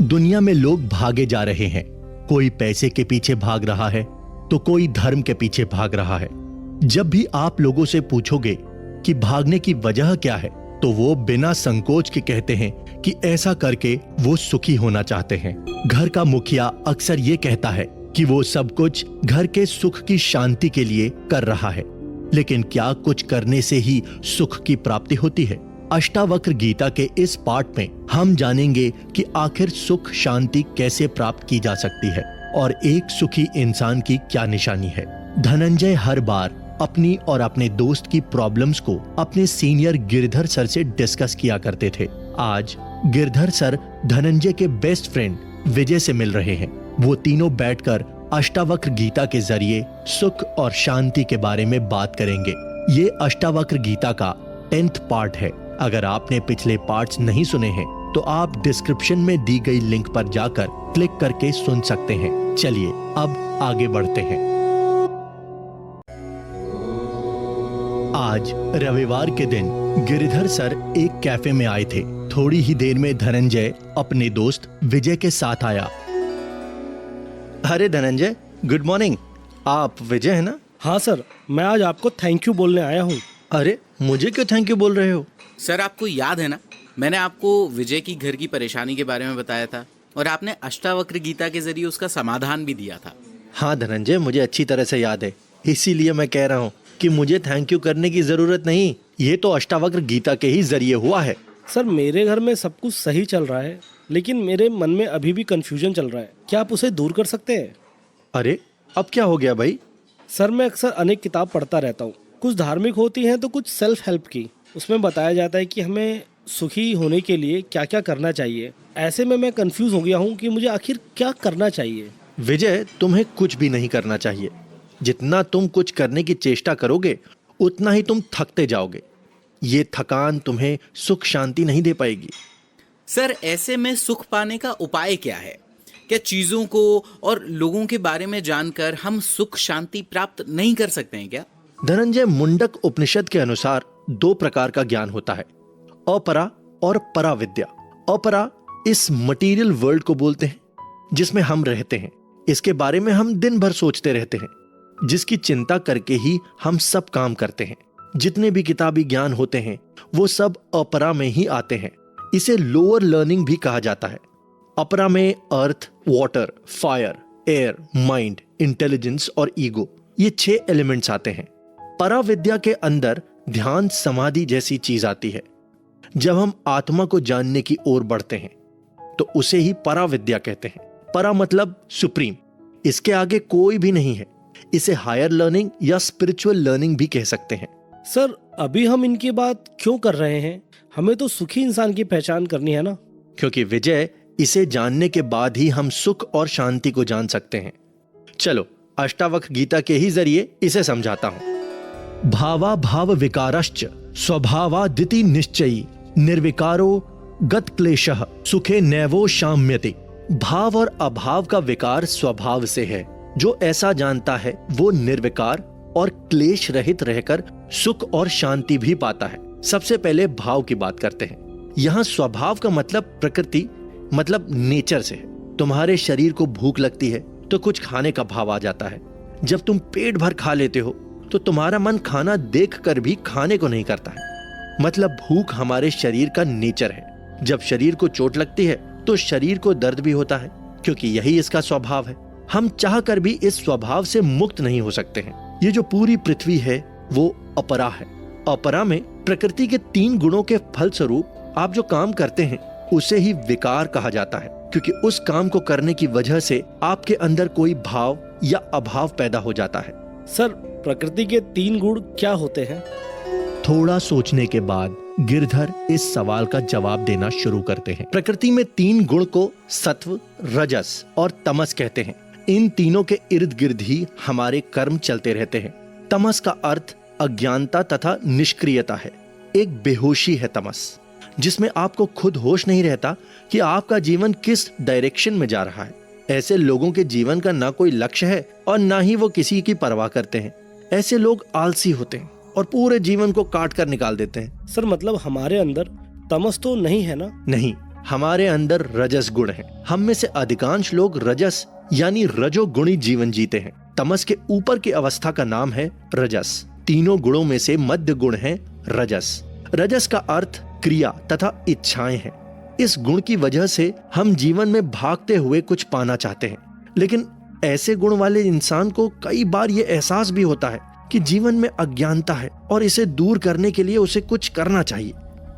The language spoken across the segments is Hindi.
दुनिया में लोग भागे जा रहे हैं। कोई पैसे के पीछे भाग रहा है तो कोई धर्म के पीछे भाग रहा है। जब भी आप लोगों से पूछोगे कि भागने की वजह क्या है, तो वो बिना संकोच के कहते हैं कि ऐसा करके वो सुखी होना चाहते हैं। घर का मुखिया अक्सर ये कहता है कि वो सब कुछ घर के सुख की शांति के लिए कर रहा है, लेकिन क्या कुछ करने से ही सुख की प्राप्ति होती है? अष्टावक्र गीता के इस पाठ में हम जानेंगे कि आखिर सुख शांति कैसे प्राप्त की जा सकती है और एक सुखी इंसान की क्या निशानी है। धनंजय हर बार अपनी और अपने दोस्त की प्रॉब्लम्स को अपने सीनियर गिरधर सर से डिस्कस किया करते थे। आज गिरधर सर धनंजय के बेस्ट फ्रेंड विजय से मिल रहे हैं। वो तीनों बैठकर अष्टावक्र गीता के जरिए सुख और शांति के बारे में बात करेंगे। ये अष्टावक्र गीता का 10th पार्ट है। अगर आपने पिछले पार्ट्स नहीं सुने हैं तो आप डिस्क्रिप्शन में दी गई लिंक पर जाकर क्लिक करके सुन सकते हैं। चलिए अब आगे बढ़ते हैं। आज रविवार के दिन गिरिधर सर एक कैफे में आए थे। थोड़ी ही देर में धनंजय अपने दोस्त विजय के साथ आया। अरे धनंजय, गुड मॉर्निंग। आप विजय है ना? हाँ सर, मैं आज आपको थैंक यू बोलने आया हूँ। अरे मुझे क्यों थैंक यू बोल रहे हो? सर, आपको याद है ना, मैंने आपको विजय की घर की परेशानी के बारे में बताया था और आपने अष्टावक्र गीता के जरिए उसका समाधान भी दिया था। हाँ धनंजय, मुझे अच्छी तरह से याद है। इसीलिए मैं कह रहा हूँ कि मुझे थैंक यू करने की जरूरत नहीं, ये तो अष्टावक्र गीता के ही जरिए हुआ है। सर, मेरे घर में सब कुछ सही चल रहा है, लेकिन मेरे मन में अभी भी कंफ्यूजन चल रहा है। क्या आप उसे दूर कर सकते हैं? अरे अब क्या हो गया भाई? सर, मैं अक्सर अनेक किताब पढ़ता रहता हूँ। कुछ धार्मिक होती हैं तो कुछ सेल्फ हेल्प की। उसमें बताया जाता है कि हमें सुखी होने के लिए क्या क्या करना चाहिए। ऐसे में मैं कंफ्यूज हो गया हूँ कि मुझे आखिर क्या करना चाहिए। विजय, तुम्हें कुछ भी नहीं करना चाहिए। जितना तुम कुछ करने की चेष्टा करोगे उतना ही तुम थकते जाओगे। ये थकान तुम्हें सुख शांति नहीं दे पाएगी। सर, ऐसे में सुख पाने का उपाय क्या है? क्या चीजों को और लोगों के बारे में जानकर हम सुख शांति प्राप्त नहीं कर सकते हैं क्या? धनंजय, मुंडक उपनिषद के अनुसार 2 प्रकार का ज्ञान होता है, अपरा और परा विद्या। अपरा इस मटेरियल वर्ल्ड को बोलते हैं जिसमें हम रहते हैं। इसके बारे में हम दिन भर सोचते रहते हैं, जिसकी चिंता करके ही हम सब काम करते हैं। जितने भी किताबी ज्ञान होते हैं वो सब अपरा में ही आते हैं। इसे लोअर लर्निंग भी कहा जाता है। अपरा में earth, water, fire, air, mind, intelligence और ईगो, ये 6 एलिमेंट्स आते हैं। परा विद्या के अंदर ध्यान समाधि जैसी चीज आती है। जब हम आत्मा को जानने की ओर बढ़ते हैं तो उसे ही परा विद्या कहते हैं। परा मतलब सुप्रीम, इसके आगे कोई भी नहीं है। इसे हायर लर्निंग या स्पिरिचुअल लर्निंग भी कह सकते हैं। सर, अभी हम इनकी बात क्यों कर रहे हैं? हमें तो सुखी इंसान की पहचान करनी है ना? क्योंकि विजय, इसे जानने के बाद ही हम सुख और शांति को जान सकते हैं। चलो अष्टावक्र गीता के ही जरिए इसे समझाता हूं। भावा भाव विकारश्च स्वभावादिति निश्चयी निर्विकारो गत क्लेशः सुखे नैवो शाम्यते। भाव और अभाव का विकार स्वभाव से है। जो ऐसा जानता है वो निर्विकार और क्लेश रहित रहकर सुख और शांति भी पाता है। सबसे पहले भाव की बात करते हैं। यहाँ स्वभाव का मतलब प्रकृति, मतलब नेचर से है। तुम्हारे शरीर को भूख लगती है तो कुछ खाने का भाव आ जाता है। जब तुम पेट भर खा लेते हो तो तुम्हारा मन खाना देखकर भी खाने को नहीं करता है। मतलब भूख हमारे शरीर का नेचर है। जब शरीर को चोट लगती है तो शरीर को दर्द भी होता है, क्योंकि यही इसका स्वभाव है। हम चाहकर भी इस स्वभाव से मुक्त नहीं हो सकते हैं। ये जो पूरी पृथ्वी है वो अपरा है। अपरा में प्रकृति के 3 गुणों के फल स्वरूप आप जो काम करते हैं उसे ही विकार कहा जाता है, क्योंकि उस काम को करने की वजह से आपके अंदर कोई भाव या अभाव पैदा हो जाता है। सर, प्रकृति के 3 गुण क्या होते हैं? थोड़ा सोचने के बाद गिरधर इस सवाल का जवाब देना शुरू करते हैं। प्रकृति में 3 गुण को सत्व, रजस और तमस कहते हैं। इन तीनों के इर्द गिर्द ही हमारे कर्म चलते रहते हैं। तमस का अर्थ अज्ञानता तथा निष्क्रियता है। एक बेहोशी है तमस, जिसमें आपको खुद होश नहीं रहता कि आपका जीवन किस डायरेक्शन में जा रहा है। ऐसे लोगों के जीवन का ना कोई लक्ष्य है और ना ही वो किसी की परवाह करते हैं। ऐसे लोग आलसी होते हैं और पूरे जीवन को काट कर निकाल देते हैं। सर, मतलब हमारे अंदर तमस तो नहीं है ना? नहीं, हमारे अंदर रजस गुण है। हम में से अधिकांश लोग रजस यानी रजोगुणी जीवन जीते हैं। तमस के ऊपर की अवस्था का नाम है रजस। तीनों गुणों में से मध्य गुण है रजस। रजस का अर्थ क्रिया तथा इच्छाएं हैं। इस गुण की वजह से हम जीवन में भागते हुए कुछ पाना चाहते हैं, लेकिन ऐसे गुण वाले इंसान को कई बार ये एहसास भी होता है कि जीवन में अज्ञानता है और इसे दूर करने के लिए उसे कुछ करना चाहिए।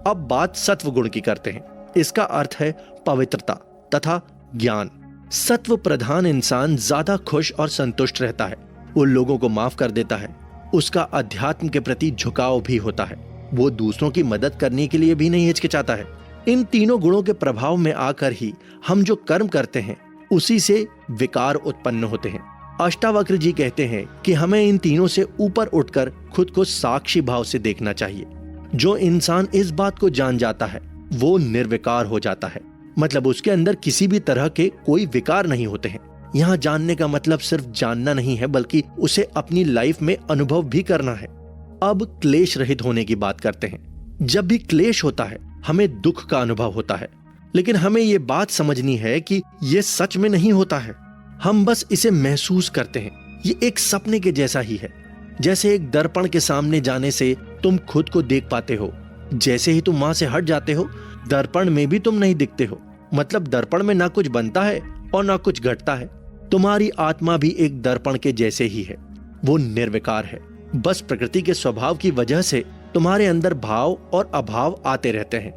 अब बात सत्व गुण की करते हैं। इसका अर्थ है पवित्रता तथा ज्ञान। सत्व प्रधान इंसान ज्यादा खुश और संतुष्ट रहता है। वो लोगों को माफ कर देता है। उसका अध्यात्म के प्रति झुकाव भी होता है। वो दूसरों की मदद करने के लिए भी नहीं हिचकिचाता है। इन तीनों गुणों के प्रभाव में आकर ही हम जो कर्म करते हैं उसी से विकार उत्पन्न होते हैं। अष्टावक्र जी कहते हैं कि हमें इन तीनों से ऊपर उठकर खुद को साक्षी भाव से देखना चाहिए। जो इंसान इस बात को जान जाता है वो निर्विकार हो जाता है, मतलब उसके अंदर किसी भी तरह के कोई विकार नहीं होते हैं। यहाँ जानने का मतलब सिर्फ जानना नहीं है, बल्कि उसे अपनी लाइफ में अनुभव भी करना है। अब क्लेश रहित होने की बात करते हैं। जब भी क्लेश होता है हमें दुख का अनुभव होता है, लेकिन हमें ये बात समझनी है कि ये सच में नहीं होता है। हम बस इसे महसूस करते हैं। ये एक सपने के जैसा ही है। जैसे एक दर्पण के सामने जाने से तुम खुद को देख पाते हो, जैसे ही तुम वहां से हट जाते हो दर्पण में भी तुम नहीं दिखते हो। मतलब दर्पण में ना कुछ बनता है और ना कुछ घटता है। तुम्हारी आत्मा भी एक दर्पण के जैसे ही है। वो निर्विकार है। बस प्रकृति के स्वभाव की वजह से तुम्हारे अंदर भाव और अभाव आते रहते हैं।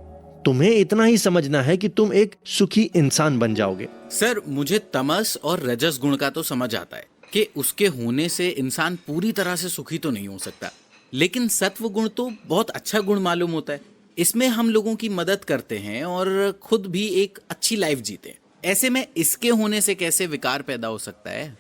तुम्हें इतना ही समझना है कि तुम एक सुखी इंसान बन जाओगे। सर, मुझे तमस और रजस गुण का तो समझ आता है कि उसके होने से इंसान पूरी तरह से सुखी तो नहीं हो सकता, लेकिन सत्व गुण तो बहुत अच्छा गुण मालूम होता है। इसमें हम लोगों की मदद करते हैं और खुद भी एक अच्छी लाइफ जीते हैं। ऐसे में इसके होने से कैसे विकार पैदा हो सकता है?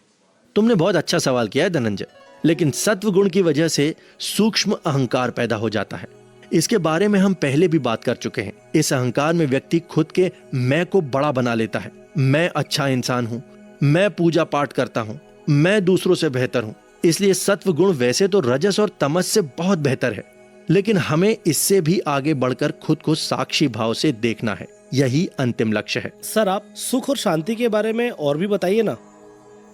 तुमने बहुत अच्छा सवाल किया है धनंजय। लेकिन सत्व गुण की वजह से सूक्ष्म अहंकार पैदा हो जाता है। इसके बारे में हम पहले भी बात कर चुके हैं। इस अहंकार में व्यक्ति खुद के मैं को बड़ा बना लेता है। मैं अच्छा इंसान हूँ, मैं पूजा पाठ करता हूँ, मैं दूसरों से बेहतर हूँ। इसलिए सत्व गुण वैसे तो रजस और तमस से बहुत बेहतर है, लेकिन हमें इससे भी आगे बढ़कर खुद को साक्षी भाव से देखना है। यही अंतिम लक्ष्य है। सर, आप सुख और शांति के बारे में और भी बताइए ना।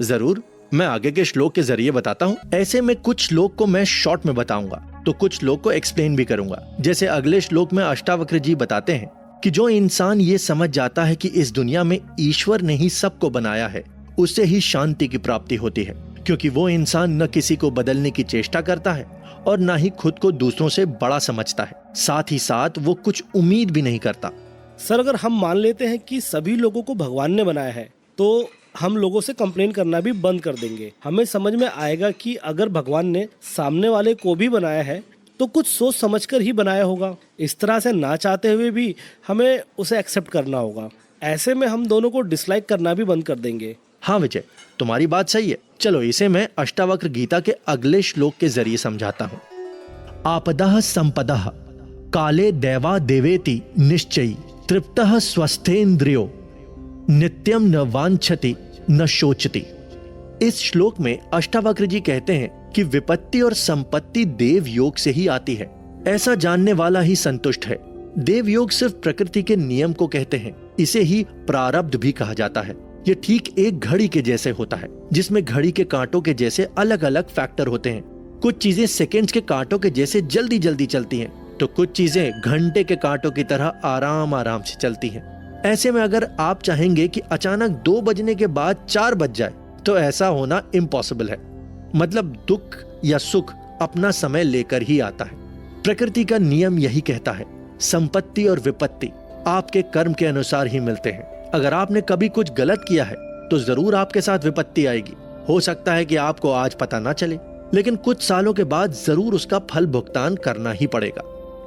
जरूर, मैं आगे के श्लोक के जरिए बताता हूँ। ऐसे में कुछ श्लोक को मैं शॉर्ट में बताऊंगा तो कुछ श्लोक को एक्सप्लेन भी करूंगा। जैसे अगले श्लोक में अष्टावक्र जी बताते हैं कि जो इंसान ये समझ जाता है कि इस दुनिया में ईश्वर ने ही सबको बनाया है, उससे ही शांति की प्राप्ति होती है, क्योंकि वो इंसान न किसी को बदलने की चेष्टा करता है और न ही खुद को दूसरों से बड़ा समझता है। साथ ही साथ वो कुछ उम्मीद भी नहीं करता। सर, अगर हम मान लेते हैं कि सभी लोगों को भगवान ने बनाया है तो हम लोगों से कंप्लेन करना भी बंद कर देंगे। हमें समझ में आएगा कि अगर भगवान ने सामने वाले को भी बनाया है तो कुछ सोच समझकर ही बनाया होगा। इस तरह से ना चाहते हुए भी हमें उसे एक्सेप्ट करना होगा। ऐसे में हम दोनों को डिसलाइक करना भी बंद कर देंगे। हाँ विजय, तुम्हारी बात सही है। चलो इसे मैं अष्टावक्र गीता के अगले श्लोक के जरिए समझाता हूँ। आपदः संपदः काले दैवा देवेति निश्चयी तृप्तः स्वस्थेन्द्रियो नित्यम न वांछति न शोचति। इस श्लोक में अष्टावक्र जी कहते हैं कि विपत्ति और संपत्ति देव योग से ही आती है। ऐसा जानने वाला ही संतुष्ट है। देव योग सिर्फ प्रकृति के नियम को कहते हैं। इसे ही प्रारब्ध भी कहा जाता है। ये ठीक एक घड़ी के जैसे होता है, जिसमें घड़ी के कांटों के जैसे अलग अलग फैक्टर होते हैं। कुछ चीजें सेकेंड्स के कांटों के जैसे जल्दी जल्दी चलती हैं, तो कुछ चीजें घंटे के कांटों की तरह आराम आराम से चलती हैं। ऐसे में अगर आप चाहेंगे कि अचानक 2 बजने के बाद 4 बज जाए तो ऐसा होना इम्पॉसिबल है। मतलब दुख या सुख अपना समय लेकर ही आता है। प्रकृति का नियम यही कहता है, संपत्ति और विपत्ति आपके कर्म के अनुसार ही मिलते हैं। अगर आपने कभी कुछ गलत किया है तो जरूर आपके साथ विपत्ति आएगी। हो सकता है कि आपको आज पता ना चले, लेकिन कुछ सालों के बाद जरूर उसका फल भुगतान करना ही पड़ेगा।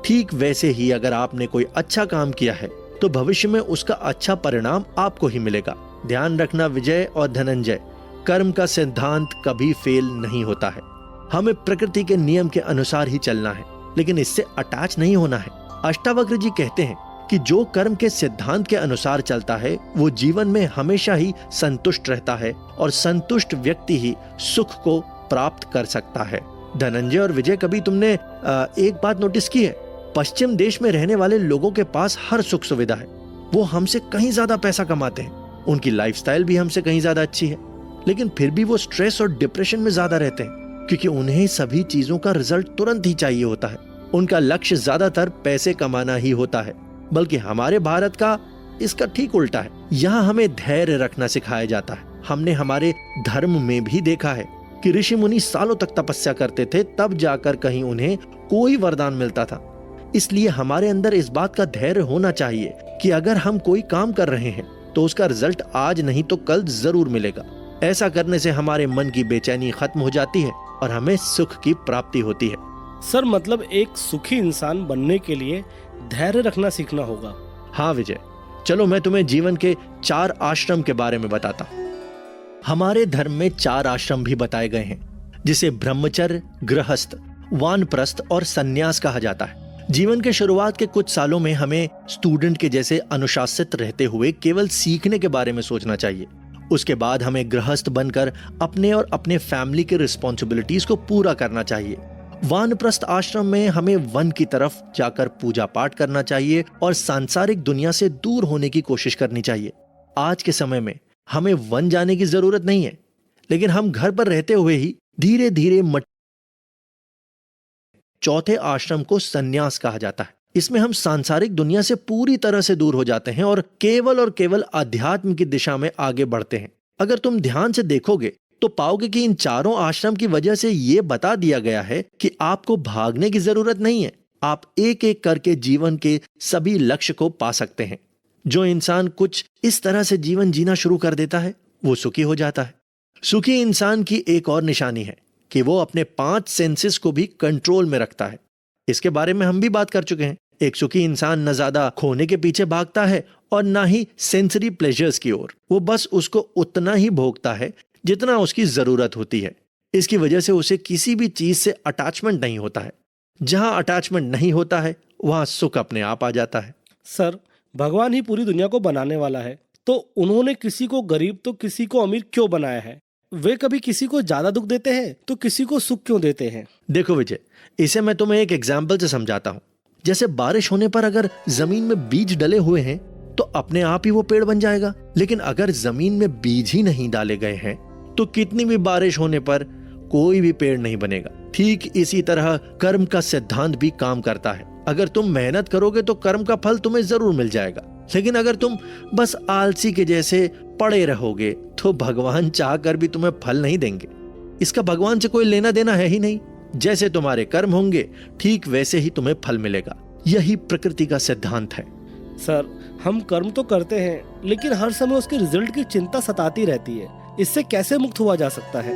ठीक वैसे ही अगर आपने कोई अच्छा काम किया है तो भविष्य में उसका अच्छा परिणाम आपको ही मिलेगा। ध्यान रखना विजय और धनंजय, कर्म का सिद्धांत कभी फेल नहीं होता है। हमें प्रकृति के नियम के अनुसार ही चलना है, लेकिन इससे अटैच नहीं होना है। अष्टावक्र जी कहते हैं कि जो कर्म के सिद्धांत के अनुसार चलता है वो जीवन में हमेशा ही संतुष्ट रहता है, और संतुष्ट व्यक्ति ही सुख को प्राप्त कर सकता है। धनंजय और विजय, कभी तुमने एक बात नोटिस की है? पश्चिम देश में रहने वाले लोगों के पास हर सुख सुविधा है, वो हमसे कहीं ज्यादा पैसा कमाते हैं, उनकी लाइफस्टाइल भी हमसे कहीं ज्यादा अच्छी है, लेकिन फिर भी वो स्ट्रेस और डिप्रेशन में ज्यादा रहते हैं क्योंकि उन्हें सभी चीजों का रिजल्ट तुरंत ही चाहिए होता है। उनका लक्ष्य ज्यादातर पैसे कमाना ही होता है, बल्कि हमारे भारत का इसका ठीक उल्टा है। यहाँ हमें धैर्य रखना सिखाया जाता है। हमने हमारे धर्म में भी देखा है कि ऋषि मुनि सालों तक तपस्या करते थे, तब जाकर कहीं उन्हें कोई वरदान मिलता था। इसलिए हमारे अंदर इस बात का धैर्य होना चाहिए कि अगर हम कोई काम कर रहे हैं तो उसका रिजल्ट आज नहीं तो कल जरूर मिलेगा। ऐसा करने से हमारे मन की बेचैनी खत्म हो जाती है और हमें सुख की प्राप्ति होती है। सर मतलब एक सुखी इंसान बनने के लिए धैर्य रखना सीखना होगा। हाँ विजय, चलो मैं तुम्हें जीवन के 4 आश्रम के बारे में बताता हूँ। हमारे धर्म में 4 आश्रम भी बताए गए हैं, जिसे ब्रह्मचर्य, गृहस्थ, वानप्रस्थ और सन्यास कहा जाता है। जीवन के शुरुआत के कुछ सालों में हमें स्टूडेंट के जैसे अनुशासित रहते हुए केवल सीखने के बारे में सोचना चाहिए। उसके बाद हमें गृहस्थ बनकर अपने और अपने फैमिली के रिस्पॉन्सिबिलिटीज को पूरा करना चाहिए। वानप्रस्थ आश्रम में हमें वन की तरफ जाकर पूजा पाठ करना चाहिए और सांसारिक दुनिया से दूर होने की कोशिश करनी चाहिए। आज के समय में हमें वन जाने की जरूरत नहीं है, लेकिन हम घर पर रहते हुए ही धीरे धीरे चौथे आश्रम को सन्यास कहा जाता है। इसमें हम सांसारिक दुनिया से पूरी तरह से दूर हो जाते हैं और केवल अध्यात्म की दिशा में आगे बढ़ते हैं। अगर तुम ध्यान से देखोगे तो पाओगे कि इन चारों आश्रम की वजह से यह बता दिया गया है कि आपको भागने की जरूरत नहीं है। आप एक एक करके जीवन के सभी लक्ष्य को पा सकते हैं। जो इंसान कुछ इस तरह से जीवन जीना शुरू कर देता है वो सुखी हो जाता है। सुखी इंसान की एक और निशानी है कि वो अपने 5 सेंसेस को भी कंट्रोल में रखता है। इसके बारे में हम भी बात कर चुके हैं। एक सुखी इंसान न ज्यादा खोने के पीछे भागता है और ना ही सेंसरी प्लेजर्स की ओर। वो बस उसको उतना ही भोगता है जितना उसकी जरूरत होती है। इसकी वजह से उसे किसी भी चीज से अटैचमेंट नहीं होता है। जहां अटैचमेंट नहीं होता है वहां सुख अपने आप आ जाता है। सर भगवान ही पूरी दुनिया को बनाने वाला है, तो उन्होंने किसी को गरीब तो किसी को अमीर क्यों बनाया है? वे कभी किसी को ज्यादा दुख देते हैं तो किसी को सुख क्यों देते हैं? देखो विजय, इसे मैं तुम्हें एक एग्जाम्पल से समझाता हूँ। जैसे बारिश होने पर अगर जमीन में बीज डले हुए हैं तो अपने आप ही वो पेड़ बन जाएगा, लेकिन अगर जमीन में बीज ही नहीं डाले गए हैं तो कितनी भी बारिश होने पर कोई भी पेड़ नहीं बनेगा। ठीक इसी तरह कर्म का सिद्धांत भी काम करता है। अगर तुम मेहनत करोगे तो कर्म का फल तुम्हें जरूर मिल जाएगा, लेकिन अगर तुम बस आलसी के जैसे पड़े रहोगे तो भगवान चाहकर भी तुम्हें फल नहीं देंगे। इसका भगवान से कोई लेना देना है ही नहीं। जैसे तुम्हारे कर्म होंगे ठीक वैसे ही तुम्हें फल मिलेगा। यही प्रकृति का सिद्धांत है। सर हम कर्म तो करते हैं, लेकिन हर समय उसके रिजल्ट की चिंता सताती रहती है। इससे कैसे मुक्त हुआ जा सकता है?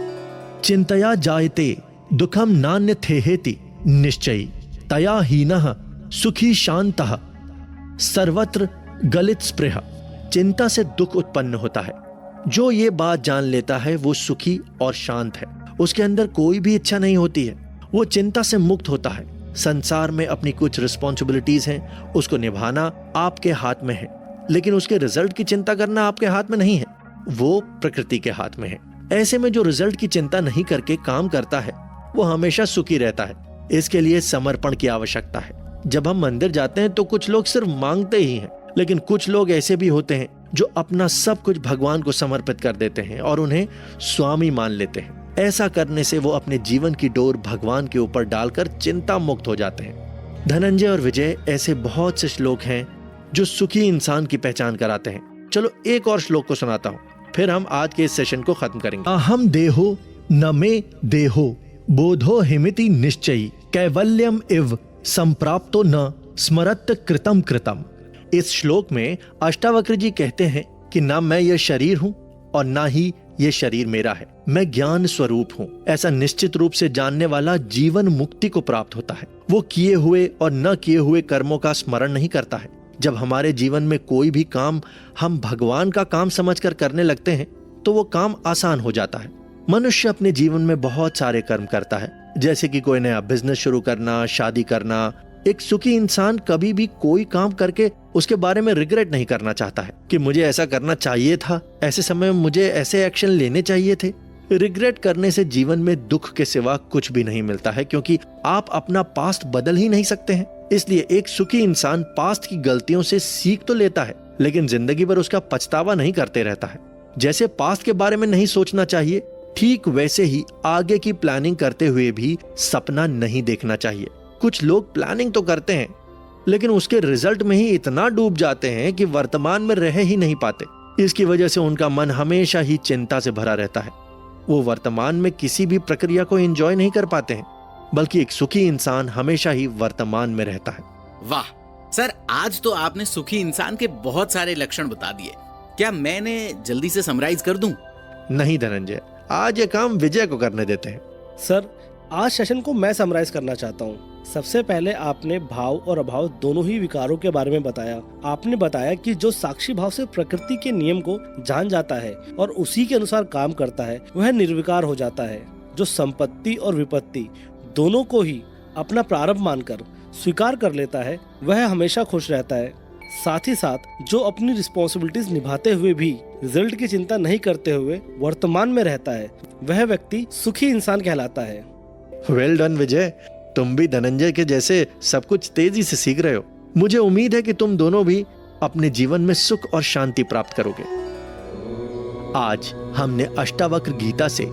चिंतया जायते दुखम नान्य थेहेति निश्चयी तया हीनः सुखी शांतः सर्वत्र गलित स्पृह। चिंता से दुख उत्पन्न होता है। जो ये बात जान लेता है वो सुखी और शांत है। उसके अंदर कोई भी इच्छा नहीं होती है। वो चिंता से मुक्त होता है। संसार में अपनी कुछ रिस्पॉन्सिबिलिटीज हैं, उसको निभाना आपके हाथ में है, लेकिन उसके रिजल्ट की चिंता करना आपके हाथ में नहीं है, वो प्रकृति के हाथ में है। ऐसे में जो रिजल्ट की चिंता नहीं करके काम करता है वो हमेशा सुखी रहता है। इसके लिए समर्पण की आवश्यकता है। जब हम मंदिर जाते हैं तो कुछ लोग सिर्फ मांगते ही हैं, लेकिन कुछ लोग ऐसे भी होते हैं जो अपना सब कुछ भगवान को समर्पित कर देते हैं और उन्हें स्वामी मान लेते हैं। ऐसा करने से वो अपने जीवन की डोर भगवान के ऊपर डालकर चिंता मुक्त हो जाते हैं। धनंजय और विजय, ऐसे बहुत से श्लोक हैं जो सुखी इंसान की पहचान कराते हैं। चलो एक और श्लोक को सुनाता हूँ, फिर हम आज के इस सेशन को खत्म करेंगे। अहम देहो न मे देहो बोधो हिमिति निश्चयी कैवल्यम इव संप्राप्तो न स्मरत कृतम कृतम। इस श्लोक में अष्टावक्र जी कहते हैं कि ना मैं ये शरीर हूं और ना ही ये शरीर मेरा है, मैं ज्ञान स्वरूप हूं। ऐसा निश्चित रूप से जानने वाला जीवन मुक्ति को प्राप्त होता है। वो किए हुए और न किए हुए कर्मों का स्मरण नहीं करता है। जब हमारे जीवन में कोई भी काम हम भगवान का काम समझकर करने लगते हैं तो वो काम आसान हो जाता है। मनुष्य अपने जीवन में बहुत सारे कर्म करता है, जैसे कि कोई नया बिजनेस शुरू करना, शादी करना। एक सुखी इंसान कभी भी कोई काम करके उसके बारे में रिग्रेट नहीं करना चाहता है कि मुझे ऐसा करना चाहिए था, ऐसे समय में मुझे ऐसे एक्शन लेने चाहिए थे। रिग्रेट करने से जीवन में दुख के सिवा कुछ भी नहीं मिलता है, क्योंकि आप अपना पास्ट बदल ही नहीं सकते हैं। इसलिए एक सुखी इंसान पास्ट की गलतियों से सीख तो लेता है, लेकिन जिंदगी भर उसका पछतावा नहीं करते रहता है। जैसे पास्ट के बारे में नहीं सोचना चाहिए, ठीक वैसे ही आगे की प्लानिंग करते हुए भी सपना नहीं देखना चाहिए। कुछ लोग प्लानिंग तो करते हैं लेकिन उसके रिजल्ट में ही इतना डूब जाते हैं कि वर्तमान में रह ही नहीं पाते। इसकी वजह से उनका मन हमेशा ही चिंता से भरा रहता है। वो वर्तमान में किसी भी प्रक्रिया को एंजॉय नहीं कर पाते हैं, बल्कि एक सुखी इंसान हमेशा ही वर्तमान में रहता है। वाह सर, आज तो आपने सुखी इंसान के बहुत सारे लक्षण बता दिए। क्या मैंने जल्दी से समराइज कर दूं? नहीं धनंजय, आज ये काम विजय को करने देते हैं। सर, आज सेशन को मैं समराइज करना चाहता हूँ। सबसे पहले आपने भाव और अभाव दोनों ही विकारों के बारे में बताया। आपने बताया कि जो साक्षी भाव से प्रकृति के नियम को जान जाता है और उसी के अनुसार काम करता है, वह निर्विकार हो जाता है। जो संपत्ति और विपत्ति दोनों को ही अपना प्रारंभ मानकर स्वीकार कर लेता है, वह हमेशा खुश रहता है। साथ ही साथ जो अपनी रिस्पॉन्सिबिलिटीज निभाते हुए भी रिजल्ट की चिंता नहीं करते हुए वर्तमान में रहता है, वह व्यक्ति सुखी इंसान कहलाता है। वेल डन विजय, तुम भी धनंजय के जैसे सब कुछ तेजी से सीख रहे हो। मुझे उम्मीद है कि तुम दोनों भी अपने जीवन में सुख और शांति प्राप्त करोगे। आज हमने अष्टावक्र गीता से